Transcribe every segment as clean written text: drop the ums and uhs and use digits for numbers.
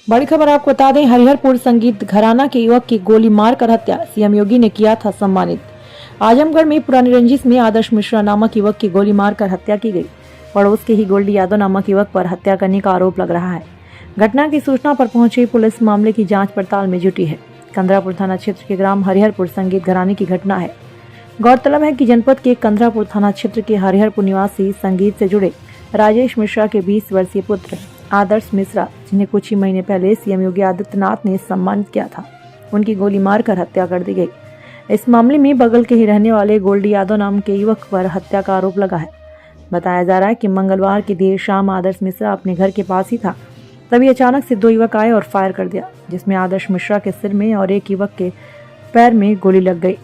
बड़ी खबर आपको बता दें, हरिहरपुर संगीत घराना के युवक की गोली मारकर हत्या सीएम योगी ने किया था सम्मानित। आजमगढ़ में पुरानी रंजिश में आदर्श मिश्रा नामक युवक की गोली मारकर हत्या की गई। पड़ोस के ही गोल्डी यादव नामक युवक पर हत्या करने का आरोप लग रहा है। घटना की सूचना पर पहुंची पुलिस मामले की जांच पड़ताल में जुटी है। कंदरापुर थाना क्षेत्र के ग्राम हरिहरपुर संगीत घराने की घटना है। गौरतलब है कि जनपद के कंदरापुर थाना क्षेत्र के हरिहरपुर निवासी संगीत से जुड़े राजेश मिश्रा के 20 वर्षीय पुत्र आदर्श मिश्रा, जिन्हें कुछ ही महीने पहले सीएम योगी आदित्यनाथ ने सम्मानित किया था, उनकी गोली मारकर हत्या कर दी गई। इस मामले में बगल के ही रहने वाले गोल्डी यादव नाम के युवक पर हत्या का आरोप लगा है। बताया जा रहा है कि मंगलवार की देर शाम आदर्श मिश्रा अपने घर के पास ही था, तभी अचानक से दो युवक आए और फायर कर दिया, जिसमें आदर्श मिश्रा के सिर में और एक युवक के पैर में गोली लग गई।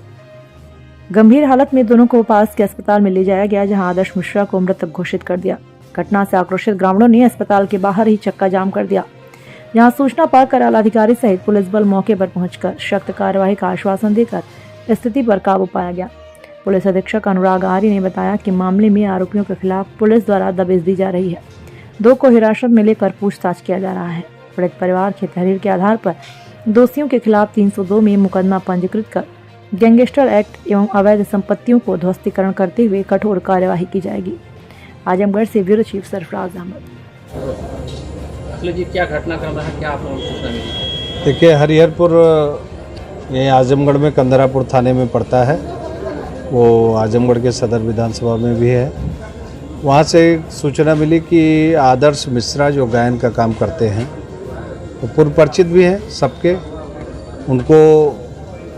गंभीर हालत में दोनों को पास के अस्पताल में ले जाया गया, जहां आदर्श मिश्रा को मृतक घोषित कर दिया। घटना से आक्रोशित ग्रामीणों ने अस्पताल के बाहर ही चक्का जाम कर दिया। यहां सूचना पाकर आलाधिकारी सहित पुलिस बल मौके पर पहुंचकर सख्त कार्रवाई का आश्वासन देकर स्थिति पर काबू पाया गया। पुलिस अधीक्षक अनुराग आर्य ने बताया कि मामले में आरोपियों के खिलाफ पुलिस द्वारा दबिश दी जा रही है। दो को हिरासत में लेकर पूछताछ किया जा रहा है। पीड़ित परिवार की तहरीर के आधार पर दोषियों के खिलाफ 302 में मुकदमा पंजीकृत कर गैंगस्टर एक्ट एवं अवैध संपत्तियों को ध्वस्तीकरण करते हुए कठोर कार्यवाही की जाएगी। आजमगढ़ से ब्यूरो चीफ सरफराज अहमद। जी, क्या घटनाक्रम रहा, क्या आप लोगों को सूचना मिली? देखिए, हरिहरपुर ये आजमगढ़ में कंदरापुर थाने में पड़ता है। वो आजमगढ़ के सदर विधानसभा में भी है। वहाँ से सूचना मिली कि आदर्श मिश्रा जो गायन का काम करते हैं, वो पूर्व परिचित भी हैं सबके, उनको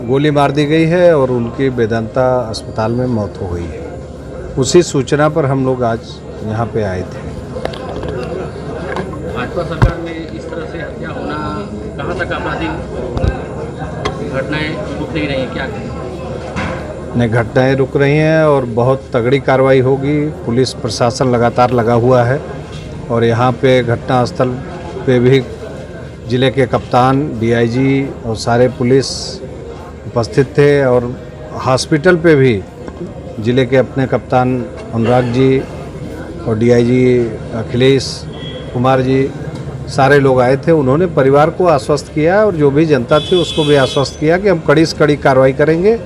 गोली मार दी गई है और उनकी वेदांता अस्पताल में मौत हो गई है। उसी सूचना पर हम लोग आज यहाँ पे आए थे। भाजपा सरकार में इस तरह से हत्या होना, कहाँ तक आपराधिक घटनाएं रुक नहीं रही हैं, क्या कहें? नहीं, घटनाएं रुक रही हैं और बहुत तगड़ी कार्रवाई होगी। पुलिस प्रशासन लगातार लगा हुआ है और यहाँ पे घटनास्थल पे भी जिले के कप्तान, डीआईजी और सारे पुलिस उपस्थित थे और हॉस्पिटल पे भी जिले के अपने कप्तान अनुराग जी और डीआईजी अखिलेश कुमार जी, सारे लोग आए थे। उन्होंने परिवार को आश्वस्त किया और जो भी जनता थी उसको भी आश्वस्त किया कि हम कड़ी से कड़ी कार्रवाई करेंगे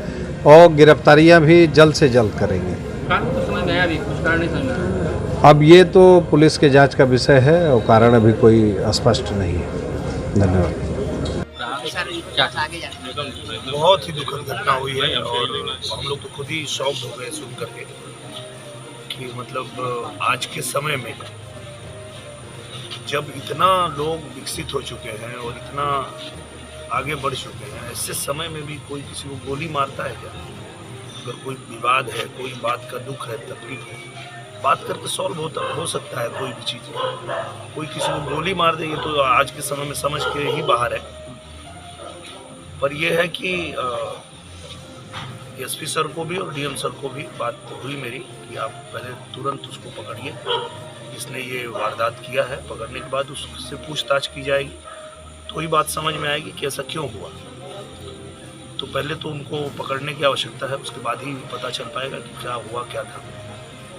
और गिरफ्तारियां भी जल्द से जल्द करेंगे। कारण तो समझ में आया, अभी कुछ कारण नहीं समझ में आया। अब ये तो पुलिस के जांच का विषय है और कारण अभी कोई स्पष्ट नहीं है। धन्यवाद। बहुत ही दुखद घटना हुई है और हम लोग तो खुद ही शॉक हो गए सुन करके कि मतलब आज के समय में जब इतना लोग विकसित हो चुके हैं और इतना आगे बढ़ चुके हैं, ऐसे समय में भी कोई किसी को गोली मारता है क्या? अगर कोई विवाद है, कोई बात का दुख है, तकलीफ है, बात करके सॉल्व हो सकता है कोई भी चीज़। कोई किसी को गोली मार दे, ये तो आज के समय में समझ के ही बाहर है। पर यह है कि एसपी सर को भी और डीएम सर को भी बात हुई मेरी कि आप पहले तुरंत उसको पकड़िए, इसने ये वारदात किया है। पकड़ने के बाद उससे पूछताछ की जाएगी तो ही बात समझ में आएगी कि ऐसा क्यों हुआ। तो पहले तो उनको पकड़ने की आवश्यकता है, उसके बाद ही पता चल पाएगा कि क्या हुआ, क्या था,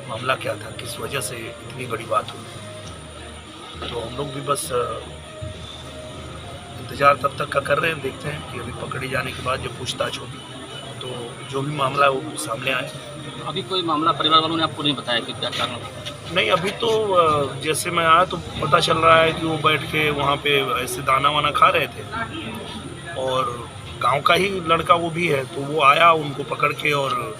मामला क्या था, किस वजह से इतनी बड़ी बात हुई। तो हम लोग भी बस इंतजार तब तक का कर रहे हैं, देखते हैं कि अभी पकड़े जाने के बाद जब पूछताछ होगी तो जो भी मामला है वो सामने आए। अभी कोई मामला परिवार वालों ने आपको नहीं बताया कि क्या कारण? नहीं, अभी तो जैसे मैं आया तो पता चल रहा है कि वो बैठ के वहाँ पे ऐसे दाना वाना खा रहे थे और गांव का ही लड़का वो भी है, तो वो आया उनको पकड़ के और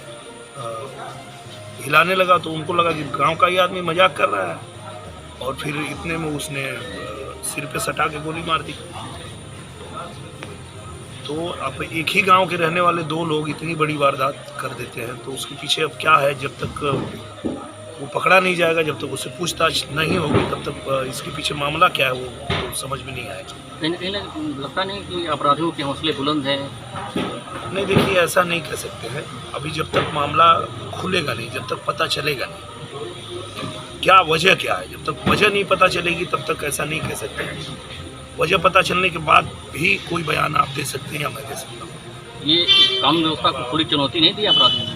हिलाने लगा, तो उनको लगा कि गांव का ही आदमी मजाक कर रहा है और फिर इतने में उसने सिर पे सटा के गोली मार दी। तो अब एक ही गांव के रहने वाले दो लोग इतनी बड़ी वारदात कर देते हैं, तो उसके पीछे अब क्या है, जब तक वो पकड़ा नहीं जाएगा, जब तक उससे पूछताछ नहीं होगी, तब तक इसके पीछे मामला क्या है वो तो समझ में नहीं आएगा। कहीं लगता नहीं कि अपराधियों के हौसले बुलंद हैं? नहीं, देखिए, ऐसा नहीं कह सकते हैं। अभी जब तक मामला खुलेगा नहीं, जब तक पता चलेगा नहीं क्या वजह क्या है, जब तक वजह नहीं पता चलेगी तब तक ऐसा नहीं कह सकते हैं। वजह पता चलने के बाद भी कोई बयान आप दे सकते हैं या मैं दे सकता हूँ। ये कानून व्यवस्था को थोड़ी चुनौती नहीं दी अपराधियों ने?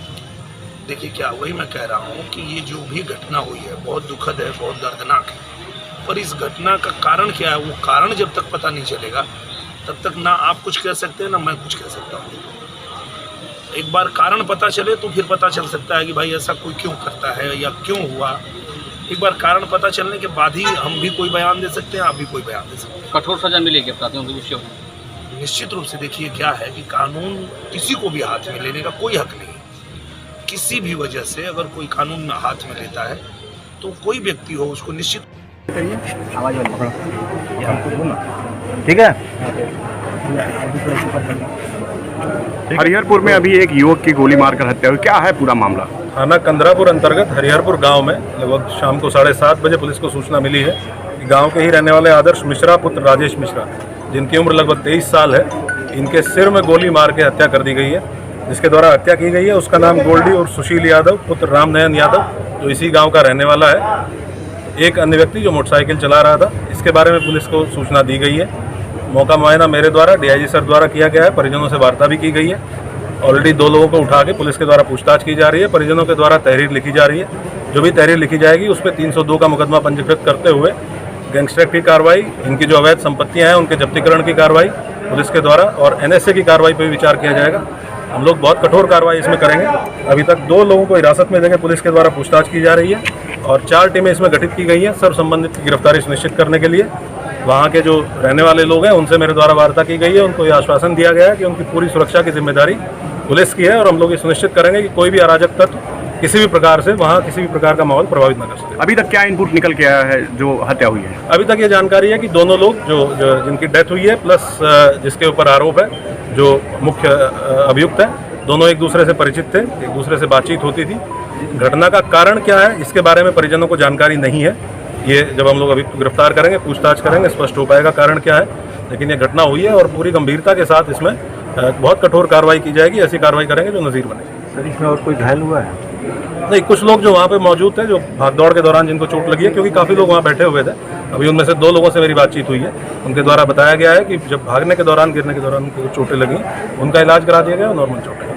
देखिए, क्या वही मैं कह रहा हूँ कि ये जो भी घटना हुई है बहुत दुखद है, बहुत दर्दनाक है पर इस घटना का कारण क्या है, वो कारण जब तक पता नहीं चलेगा तब तक ना आप कुछ कह सकते हैं ना मैं कुछ कह सकता हूँ। एक बार कारण पता चले तो फिर पता चल सकता है कि भाई ऐसा कोई क्यों करता है या क्यों हुआ। एक बार कारण पता चलने के बाद ही हम भी कोई बयान दे सकते हैं, आप भी कोई बयान दे सकते हैं। कठोर सजा मिलेगी अपराधियों को विषय? निश्चित रूप से देखिए क्या है कि कानून किसी को भी हाथ में लेने का कोई हक नहीं है। किसी भी वजह से अगर कोई कानून में हाथ में लेता है तो कोई व्यक्ति हो उसको निश्चित ठीक है। हरिहरपुर में अभी एक युवक की गोली मारकर हत्या हुई, क्या है पूरा मामला? थाना कंदरापुर अंतर्गत हरिहरपुर गांव में लगभग शाम को 7:30 बजे पुलिस को सूचना मिली है कि गांव के ही रहने वाले आदर्श मिश्रा पुत्र राजेश मिश्रा, जिनकी उम्र लगभग 23 साल है, इनके सिर में गोली मार के हत्या कर दी गई है। जिसके द्वारा हत्या की गई है उसका नाम गोल्डी और सुशील यादव पुत्र रामनयन यादव, जो इसी गाँव का रहने वाला है। एक अन्य व्यक्ति जो मोटरसाइकिल चला रहा था, इसके बारे में पुलिस को सूचना दी गई है। मौका मुआयना मेरे द्वारा डीआईजी सर द्वारा किया गया है, परिजनों से वार्ता भी की गई है। ऑलरेडी 2 लोगों को उठा के पुलिस के द्वारा पूछताछ की जा रही है, परिजनों के द्वारा तहरीर लिखी जा रही है। जो भी तहरीर लिखी जाएगी उस पर 302 का मुकदमा पंजीकृत करते हुए गैंगस्टर एक्ट की कार्रवाई, इनकी जो अवैध संपत्तियां हैं उनके जब्तीकरण की कार्रवाई पुलिस के द्वारा और एनएसए की कार्रवाई पर विचार किया जाएगा। हम लोग बहुत कठोर कार्रवाई इसमें करेंगे। अभी तक 2 लोगों को हिरासत में लेकर पुलिस के द्वारा पूछताछ की जा रही है और 4 टीमें इसमें गठित की गई हैं सर्व संबंधित की गिरफ्तारी सुनिश्चित करने के लिए। वहाँ के जो रहने वाले लोग हैं उनसे मेरे द्वारा वार्ता की गई है, उनको ये आश्वासन दिया गया है कि उनकी पूरी सुरक्षा की जिम्मेदारी पुलिस की है और हम लोग ये सुनिश्चित करेंगे कि कोई भी अराजक तत्व किसी भी प्रकार से वहाँ किसी भी प्रकार का माहौल प्रभावित न कर सके। अभी तक क्या इनपुट निकल के आया है जो हत्या हुई है? अभी तक ये जानकारी है कि दोनों लोग जो जिनकी डेथ हुई है प्लस जिसके ऊपर आरोप है, जो मुख्य अभियुक्त है, दोनों एक दूसरे से परिचित थे, एक दूसरे से बातचीत होती थी। घटना का कारण क्या है इसके बारे में परिजनों को जानकारी नहीं है। ये जब हम लोग अभी गिरफ्तार करेंगे, पूछताछ करेंगे, स्पष्ट हो पाएगा कारण क्या है। लेकिन ये घटना हुई है और पूरी गंभीरता के साथ इसमें बहुत कठोर कार्रवाई की जाएगी। ऐसी कार्रवाई करेंगे जो नज़ीर बने। सर, इसमें और कोई घायल हुआ है? नहीं, कुछ लोग जो वहाँ पे मौजूद थे, जो भागदौड़ के दौरान जिनको चोट लगी है, क्योंकि काफ़ी लोग वहाँ बैठे हुए थे। अभी उनमें से 2 लोगों से मेरी बातचीत हुई है। उनके द्वारा बताया गया है कि जब भागने के दौरान, गिरने के दौरान उनको चोटें लगी, उनका इलाज करा दिया गया और नॉर्मल चोटें।